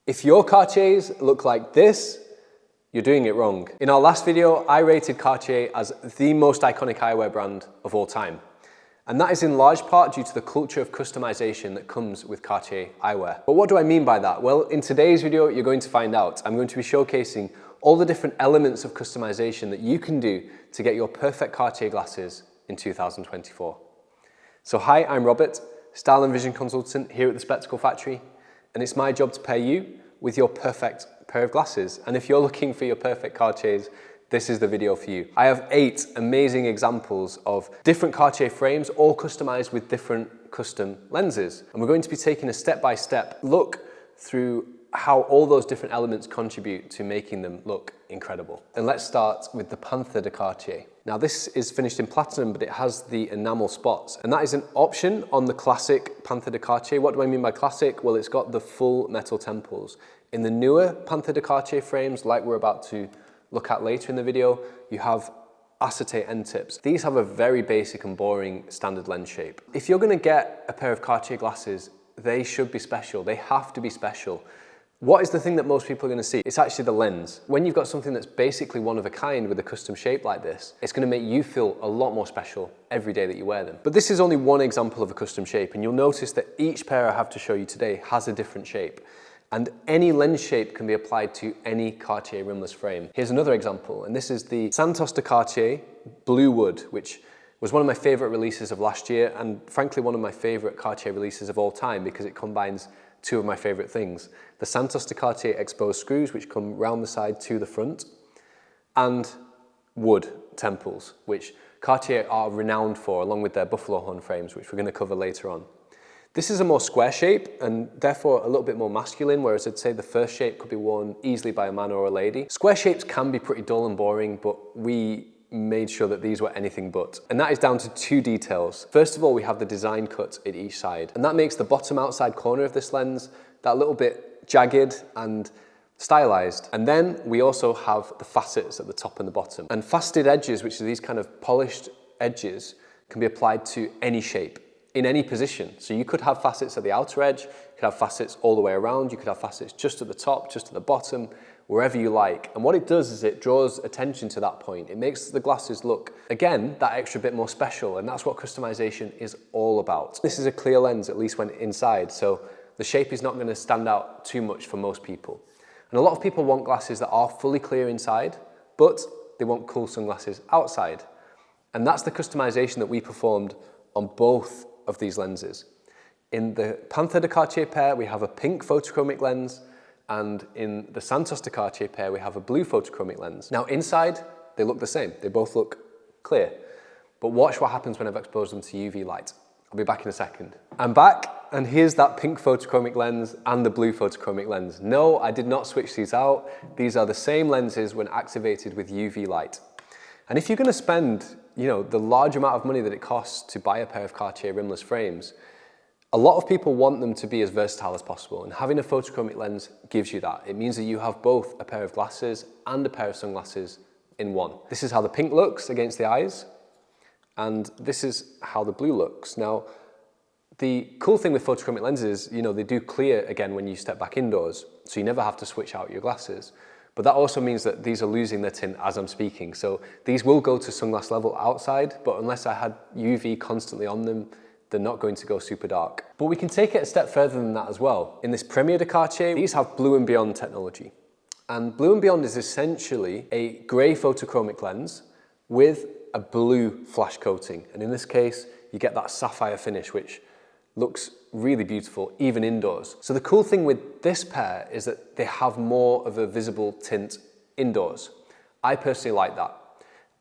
If your Cartiers look like this, you're doing it wrong. In our last video, I rated Cartier as the most iconic eyewear brand of all time. And that is in large part due to the culture of customization that comes with Cartier eyewear. But what do I mean by that? Well, in today's video, you're going to find out. I'm going to be showcasing all the different elements of customization that you can do to get your perfect Cartier glasses in 2024. So hi, I'm Robert, Style and Vision Consultant here at the Spectacle Factory, and it's my job to pair you with your perfect pair of glasses. And if you're looking for your perfect Cartiers, this is the video for you. I have 8 amazing examples of different Cartier frames, all customized with different custom lenses. And we're going to be taking a step-by-step look through how all those different elements contribute to making them look incredible. And let's start with the Panther Cartier. Now this is finished in platinum, but it has the enamel spots. And that is an option on the classic Panther Cartier. What do I mean by classic? Well, it's got the full metal temples. In the newer Panther Cartier frames, like we're about to look at later in the video, you have acetate end tips. These have a very basic and boring standard lens shape. If you're gonna get a pair of Cartier glasses, they should be special. They have to be special. What is the thing that most people are gonna see? It's actually the lens. When you've got something that's basically one of a kind with a custom shape like this, it's gonna make you feel a lot more special every day that you wear them. But this is only one example of a custom shape, and you'll notice that each pair I have to show you today has a different shape. And any lens shape can be applied to any Cartier rimless frame. Here's another example, and this is the Santos Cartier Blue Wood, which was one of my favorite releases of last year, and frankly one of my favorite Cartier releases of all time because it combines two of my favorite things. The Santos Cartier exposed screws, which come round the side to the front, and wood temples, which Cartier are renowned for, along with their buffalo horn frames, which we're gonna cover later on. This is a more square shape and therefore a little bit more masculine, whereas I'd say the first shape could be worn easily by a man or a lady. Square shapes can be pretty dull and boring, but we made sure that these were anything but. And that is down to 2 details. First of all, we have the design cut at each side, and that makes the bottom outside corner of this lens that little bit jagged and stylized. And then we also have the facets at the top and the bottom. And faceted edges, which are these kind of polished edges, can be applied to any shape, in any position. So you could have facets at the outer edge, you could have facets all the way around, you could have facets just at the top, just at the bottom, wherever you like. And what it does is it draws attention to that point. It makes the glasses look, again, that extra bit more special, and that's what customization is all about. This is a clear lens, at least when inside, so the shape is not going to stand out too much for most people. And a lot of people want glasses that are fully clear inside, but they want cool sunglasses outside. And that's the customization that we performed on both of these lenses. In the Panther Cartier pair, we have a pink photochromic lens, and in the Santos Cartier pair, we have a blue photochromic lens. Now inside, they look the same. They both look clear. But watch what happens when I've exposed them to UV light. I'll be back in a second. I'm back, and here's that pink photochromic lens and the blue photochromic lens. No, I did not switch these out. These are the same lenses when activated with UV light. And if you're gonna spend, the large amount of money that it costs to buy a pair of Cartier rimless frames, a lot of people want them to be as versatile as possible, and having a photochromic lens gives you that. It means that you have both a pair of glasses and a pair of sunglasses in one. This is how the pink looks against the eyes, and this is how the blue looks. Now, the cool thing with photochromic lenses, they do clear again when you step back indoors, so you never have to switch out your glasses. But that also means that these are losing their tint as I'm speaking. So these will go to sunglass level outside, but unless I had UV constantly on them, they're not going to go super dark. But we can take it a step further than that as well. In this Premier de Cartier, these have Blue and Beyond technology. And Blue and Beyond is essentially a grey photochromic lens with a blue flash coating. And in this case, you get that sapphire finish, which looks really beautiful, even indoors. So the cool thing with this pair is that they have more of a visible tint indoors. I personally like that.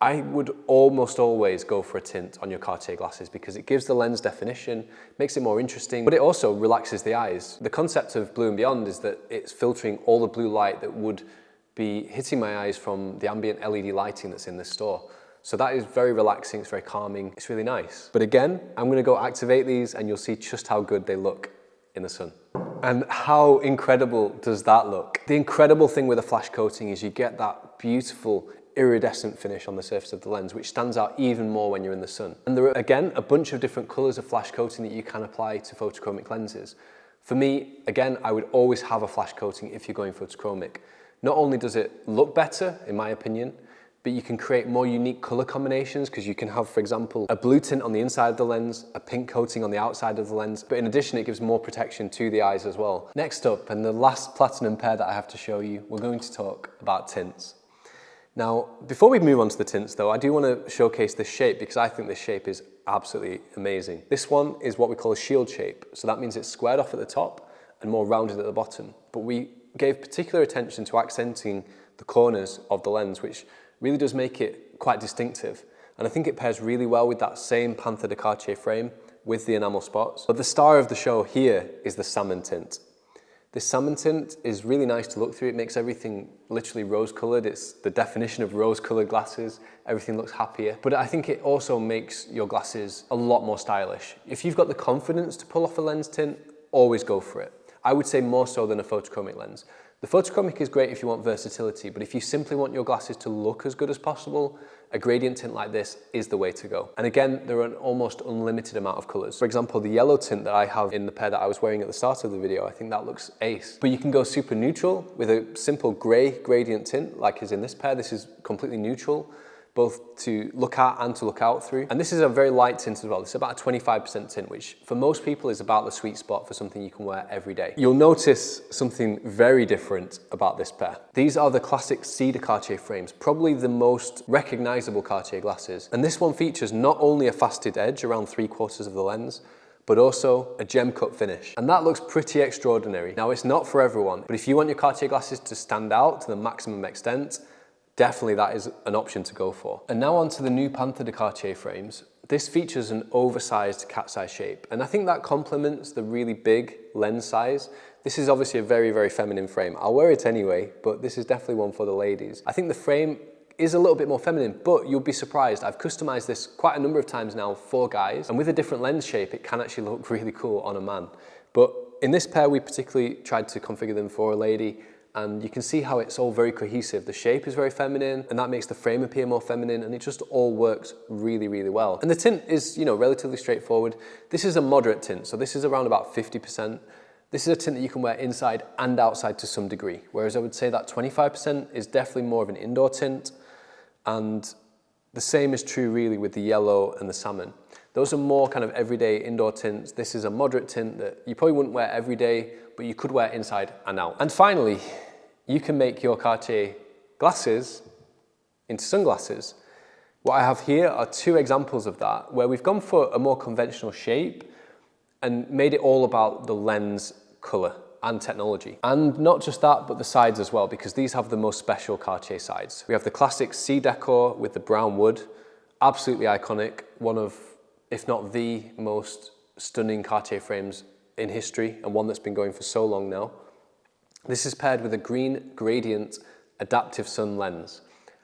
I would almost always go for a tint on your Cartier glasses because it gives the lens definition, makes it more interesting, but it also relaxes the eyes. The concept of Blue and Beyond is that it's filtering all the blue light that would be hitting my eyes from the ambient LED lighting that's in this store. So that is very relaxing, it's very calming, it's really nice. But again, I'm gonna go activate these and you'll see just how good they look in the sun. And how incredible does that look? The incredible thing with a flash coating is you get that beautiful iridescent finish on the surface of the lens, which stands out even more when you're in the sun. And there are, again, a bunch of different colors of flash coating that you can apply to photochromic lenses. For me, again, I would always have a flash coating if you're going photochromic. Not only does it look better, in my opinion, but you can create more unique color combinations because you can have, for example, a blue tint on the inside of the lens, a pink coating on the outside of the lens, but in addition, it gives more protection to the eyes as well. Next up, and the last platinum pair that I have to show you, we're going to talk about tints. Now, before we move on to the tints though, I do want to showcase this shape because I think this shape is absolutely amazing. This one is what we call a shield shape. So that means it's squared off at the top and more rounded at the bottom. But we gave particular attention to accenting the corners of the lens, which really does make it quite distinctive. And I think it pairs really well with that same Panther Cartier frame with the enamel spots. But the star of the show here is the salmon tint. This salmon tint is really nice to look through. It makes everything literally rose-colored. It's the definition of rose-colored glasses. Everything looks happier. But I think it also makes your glasses a lot more stylish. If you've got the confidence to pull off a lens tint, always go for it. I would say more so than a photochromic lens. The photochromic is great if you want versatility, but if you simply want your glasses to look as good as possible, a gradient tint like this is the way to go. And again, there are an almost unlimited amount of colors. For example, the yellow tint that I have in the pair that I was wearing at the start of the video, I think that looks ace. But you can go super neutral with a simple gray gradient tint, like is in this pair. This is completely neutral, both to look at and to look out through. And this is a very light tint as well. This is about a 25% tint, which for most people is about the sweet spot for something you can wear every day. You'll notice something very different about this pair. These are the classic cedar Cartier frames, probably the most recognizable Cartier glasses. And this one features not only a faceted edge around 3/4 of the lens, but also a gem cut finish. And that looks pretty extraordinary. Now, it's not for everyone, but if you want your Cartier glasses to stand out to the maximum extent, definitely that is an option to go for. And now on to the new Panther Cartier frames. This features an oversized cat's eye shape, and I think that complements the really big lens size. This is obviously a very, very feminine frame. I'll wear it anyway, but this is definitely one for the ladies. I think the frame is a little bit more feminine, but you'll be surprised. I've customized this quite a number of times now for guys, and with a different lens shape, it can actually look really cool on a man. But in this pair, we particularly tried to configure them for a lady, and you can see how it's all very cohesive. The shape is very feminine, and that makes the frame appear more feminine, and it just all works really, really well. And the tint is, relatively straightforward. This is a moderate tint, so this is around about 50%. This is a tint that you can wear inside and outside to some degree, whereas I would say that 25% is definitely more of an indoor tint, and the same is true really with the yellow and the salmon. Those are more kind of everyday indoor tints. This is a moderate tint that you probably wouldn't wear every day, but you could wear inside and out. And finally, you can make your Cartier glasses into sunglasses. What I have here are two examples of that, where we've gone for a more conventional shape and made it all about the lens color and technology. And not just that, but the sides as well, because these have the most special Cartier sides. We have the classic C decor with the brown wood, absolutely iconic, one of, if not the most stunning Cartier frames in history, and one that's been going for so long now. This is paired with a green gradient adaptive sun lens.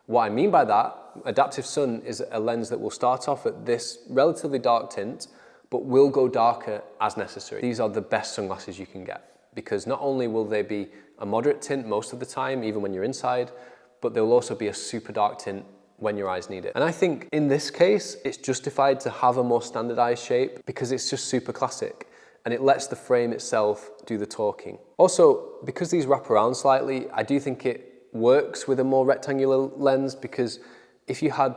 What I mean by that, adaptive sun is a lens that will start off at this relatively dark tint, but will go darker as necessary. These are the best sunglasses you can get, because not only will they be a moderate tint most of the time, even when you're inside, but they'll also be a super dark tint when your eyes need it. And I think in this case, it's justified to have a more standardized shape because it's just super classic, and it lets the frame itself do the talking. Also, because these wrap around slightly, I do think it works with a more rectangular lens, because if you had,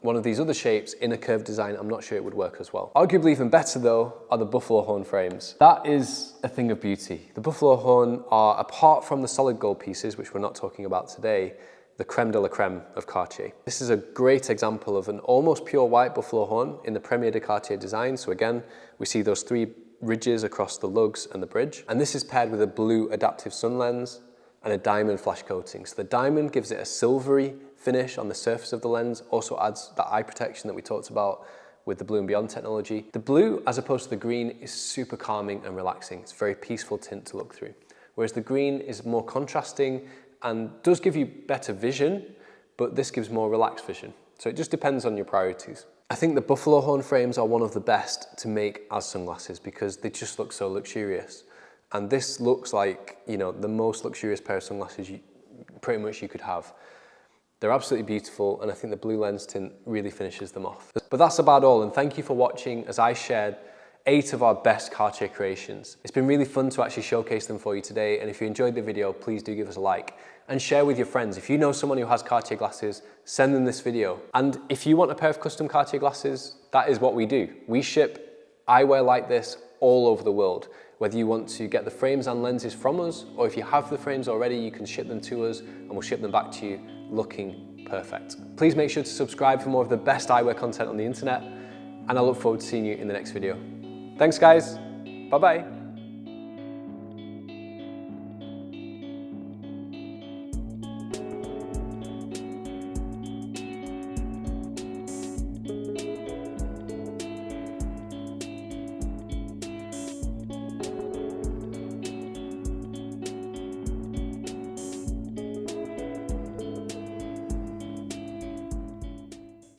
one of these other shapes in a curved design, I'm not sure it would work as well. Arguably even better though are the buffalo horn frames. That is a thing of beauty. The buffalo horn are, apart from the solid gold pieces, which we're not talking about today, the creme de la creme of Cartier. This is a great example of an almost pure white buffalo horn in the Premier de Cartier design. So again, we see those three ridges across the lugs and the bridge. And this is paired with a blue adaptive sun lens and a diamond flash coating. So the diamond gives it a silvery finish on the surface of the lens, also adds that eye protection that we talked about with the Blue and Beyond technology. The blue, as opposed to the green, is super calming and relaxing. It's a very peaceful tint to look through. Whereas the green is more contrasting and does give you better vision, but this gives more relaxed vision. So it just depends on your priorities. I think the buffalo horn frames are one of the best to make as sunglasses because they just look so luxurious. And this looks like, the most luxurious pair of sunglasses pretty much you could have. They're absolutely beautiful, and I think the blue lens tint really finishes them off. But that's about all, and thank you for watching as I shared 8 of our best Cartier creations. It's been really fun to actually showcase them for you today, and if you enjoyed the video, please do give us a like and share with your friends. If you know someone who has Cartier glasses, send them this video. And if you want a pair of custom Cartier glasses, that is what we do. We ship eyewear like this all over the world. Whether you want to get the frames and lenses from us, or if you have the frames already, you can ship them to us and we'll ship them back to you looking perfect. Please make sure to subscribe for more of the best eyewear content on the internet, and I look forward to seeing you in the next video. Thanks guys, bye-bye.